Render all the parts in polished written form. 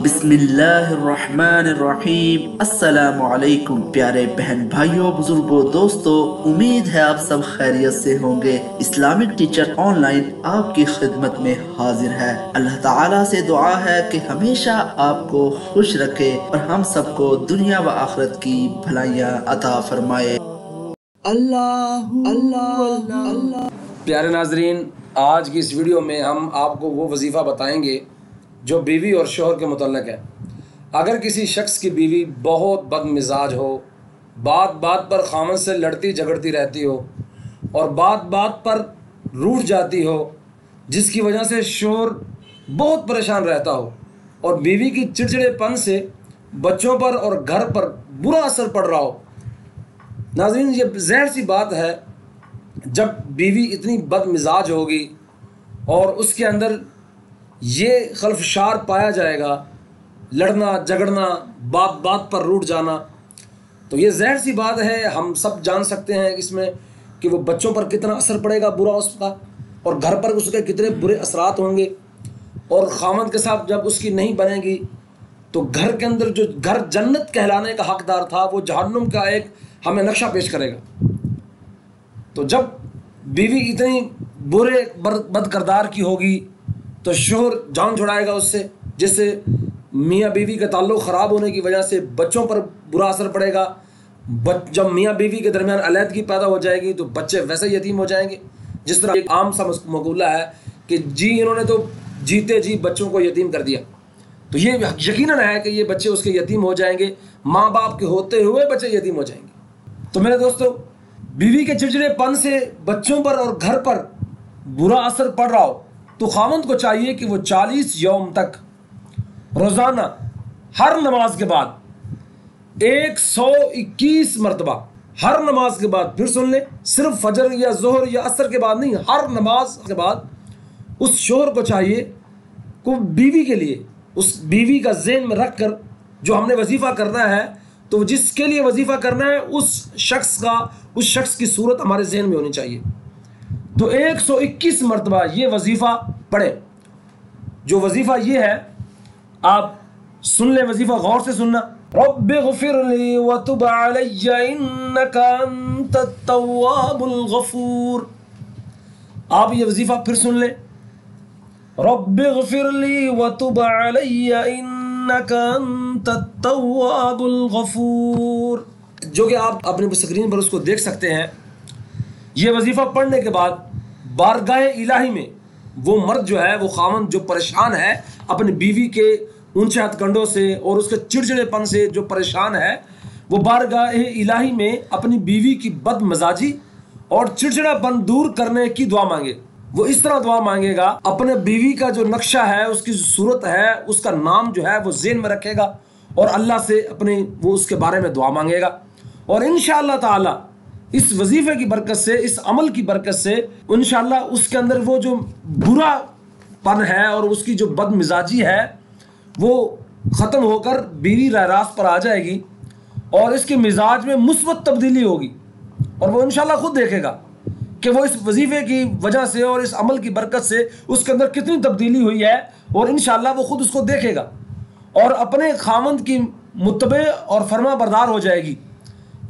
बिस्मिल्लाहिर्रहमानिर्रहीम। अस्सलाम वालेकुम प्यारे बहन भाइयों, बुजुर्गों, दोस्तों, उम्मीद है आप सब खैरियत से होंगे। इस्लामिक टीचर ऑनलाइन आपकी खिदमत में हाजिर है। अल्लाह ताला से दुआ है कि हमेशा आपको खुश रखे और हम सबको दुनिया व आखिरत की भलाइयाँ अता फरमाए। अल्लाह अल्लाह अल्लाह। प्यारे नाजरीन, आज की इस वीडियो में हम आपको वो वजीफ़ा बताएंगे जो बीवी और शोहर के मुतल्लिक़ है। अगर किसी शख्स की बीवी बहुत बदमिजाज हो, बात बात पर खामन से लड़ती झगड़ती रहती हो और बात बात पर रूठ जाती हो, जिसकी वजह से शोहर बहुत परेशान रहता हो और बीवी की चिड़चिड़ेपन से बच्चों पर और घर पर बुरा असर पड़ रहा हो। नाज़रीन, ये ज़ाहिर सी बात है, जब बीवी इतनी बदमिजाज होगी और उसके अंदर ये खलफशार पाया जाएगा, लड़ना झगड़ना, बात बात पर रूठ जाना, तो ये ज़ाहिर सी बात है, हम सब जान सकते हैं इसमें कि वो बच्चों पर कितना असर पड़ेगा बुरा उसका, और घर पर उसके कितने बुरे असरात होंगे। और खामद के साथ जब उसकी नहीं बनेगी तो घर के अंदर जो घर जन्नत कहलाने का हकदार था वो जहन्नुम का एक हमें नक्शा पेश करेगा। तो जब बीवी इतनी बुरे बदकिरदार की होगी तो शोहर जान छुड़ाएगा उससे, जिससे मियाँ बीवी का ताल्लुक़ ख़राब होने की वजह से बच्चों पर बुरा असर पड़ेगा। जब मियाँ बीवी के दरमियान अलहदगी पैदा हो जाएगी तो बच्चे वैसे यतीम हो जाएंगे। जिस तरह एक आम सा मकूला है कि जी इन्होंने तो जीते जी बच्चों को यतीम कर दिया, तो ये यकीनन है कि ये बच्चे उसके यतीम हो जाएंगे, माँ बाप के होते हुए बच्चे यतीम हो जाएंगे। तो मेरे दोस्तों, बीवी के चिड़चिड़ेपन से बच्चों पर और घर पर बुरा असर पड़ रहा हो तो खामद को चाहिए कि वो 40 यौम तक रोज़ाना हर नमाज के बाद 121 मरतबा, हर नमाज के बाद, फिर सुन ले, सिर्फ फजर या जोहर या असर के बाद नहीं, हर नमाज के बाद उस शोहर को चाहिए को बीवी के लिए, उस बीवी का ज़हन में रख कर जो हमने वजीफ़ा करना है, तो जिसके लिए वजीफ़ा करना है उस शख्स की सूरत हमारे ज़हन में होनी चाहिए। तो 121 मरतबा ये वजीफ़ा पढ़े। जो वजीफ़ा ये है, आप सुन ले, वजीफ़ा गौर से सुनना। रब्बिग़फ़िरली व तुब अलैया इन्नका अंतत तव्वाबुल गफ़ूर। आप ये वजीफ़ा फिर सुन ले। रब्बिग़फ़िरली व तुब अलैया इन्नका अंतत तव्वाबुल गफ़ूर, जो कि आप अपनी स्क्रीन पर उसको देख सकते हैं। ये वजीफ़ा पढ़ने के बाद बारगाह इलाही में वो मर्द जो है, वो खामन जो परेशान है अपनी बीवी के ऊंचे हथकंडों से और उसके चिड़चिड़ेपन से जो परेशान है, वो बारगाह इलाही में अपनी बीवी की बदमजाजी और चिड़चिड़ापन दूर करने की दुआ मांगे। वो इस तरह दुआ मांगेगा, अपने बीवी का जो नक्शा है, उसकी सूरत है, उसका नाम जो है वो ज़हन में रखेगा और अल्लाह से वो उसके बारे में दुआ मांगेगा। और इंशाअल्लाह ताला इस वजीफ़े की बरकत से, इस अमल की बरकत से इंशाअल्लाह उसके अंदर वो जो बुरापन है और उसकी जो बदमिजाजी है वो ख़त्म होकर बीवी रास्त पर आ जाएगी और इसके मिजाज में मुस्बत तब्दीली होगी। और वो इंशाअल्लाह खुद देखेगा कि वो इस वजीफ़े की वजह से और इस अमल की बरकत से उसके अंदर कितनी तब्दीली हुई है, और इंशाअल्लाह वो खुद उसको देखेगा और अपने खामंद की मुत्तबे और फरमा बरदार हो जाएगी।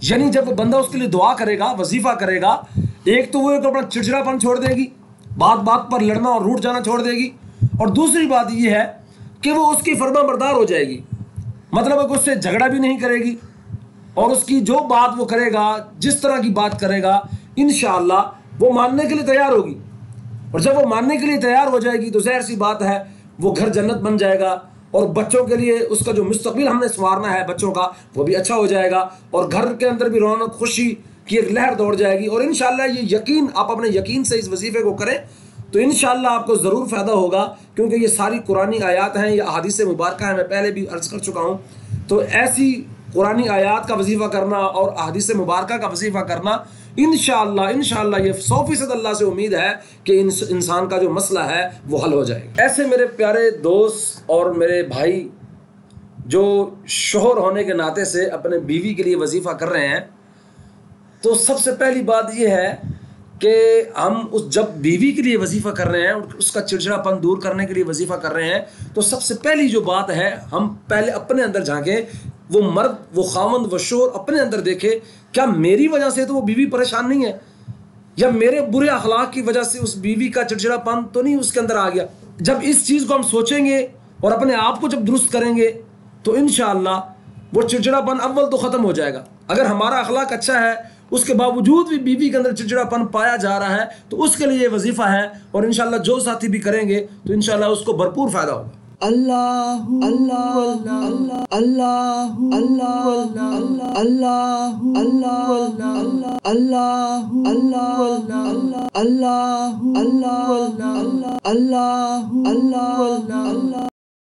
यानी जब बंदा उसके लिए दुआ करेगा, वजीफ़ा करेगा, एक तो वो अपना चिड़चिड़ापन छोड़ देगी, बात बात पर लड़ना और रूठ जाना छोड़ देगी, और दूसरी बात ये है कि वो उसकी फरमा बरदार हो जाएगी। मतलब कि उससे झगड़ा भी नहीं करेगी और उसकी जो बात वो करेगा, जिस तरह की बात करेगा, इंशाअल्लाह वो मानने के लिए तैयार होगी। और जब वो मानने के लिए तैयार हो जाएगी तो ज़ाहिर सी बात है वो घर जन्नत बन जाएगा और बच्चों के लिए उसका जो मुस्तकबिल हमने संवारना है बच्चों का, वो भी अच्छा हो जाएगा और घर के अंदर भी रौनक खुशी की एक लहर दौड़ जाएगी। और इंशाअल्लाह ये यकीन, आप अपने यकीन से इस वजीफ़े को करें तो इंशाअल्लाह आपको ज़रूर फ़ायदा होगा, क्योंकि ये सारी कुरानी आयात हैं, ये अहादीस मुबारक हैं, मैं पहले भी अर्ज़ कर चुका हूँ। तो ऐसी कुरानी आयात का वजीफ़ा करना और अहादीस मुबारक का वजीफ़ा करना, इंशाअल्लाह ये 100% अल्लाह से उम्मीद है कि इंसान का जो मसला है वो हल हो जाएगा। ऐसे मेरे प्यारे दोस्त और मेरे भाई जो शोहर होने के नाते से अपने बीवी के लिए वजीफ़ा कर रहे हैं, तो सबसे पहली बात ये है کہ ہم جب بیوی کے لیے وظیفہ کر رہے ہیں اور اس کا چڑچڑا پن دور کرنے کے لیے وظیفہ کر رہے ہیں تو سب سے پہلی جو بات ہے ہم پہلے اپنے اندر جھانکیں. وہ مرد، وہ خاوند، وہ شوہر اپنے اندر دیکھے کیا میری وجہ سے تو وہ بیوی پریشان نہیں ہے، یا میرے برے اخلاق کی وجہ سے اس بیوی کا چڑچڑا پن تو نہیں اس کے اندر آ گیا. جب اس چیز کو ہم سوچیں گے اور اپنے آپ کو جب درست کریں گے تو انشاءاللہ وہ چڑچڑا پن اول تو ختم ہو جائے گا. اگر ہمارا اخلاق اچھا ہے اس کے باوجود بھی بیوی کے اندر چڑچڑا پن پایا جا رہا ہے تو اس کے لیے یہ وظیفہ ہے، اور انشاءاللہ جو ساتھی بھی کریں گے تو انشاءاللہ اس کو بھرپور فائدہ ہوگا. اللہ اللہ اللہ اللہ اللہ اللہ اللہ اللہ اللہ اللہ اللہ اللہ اللہ اللہ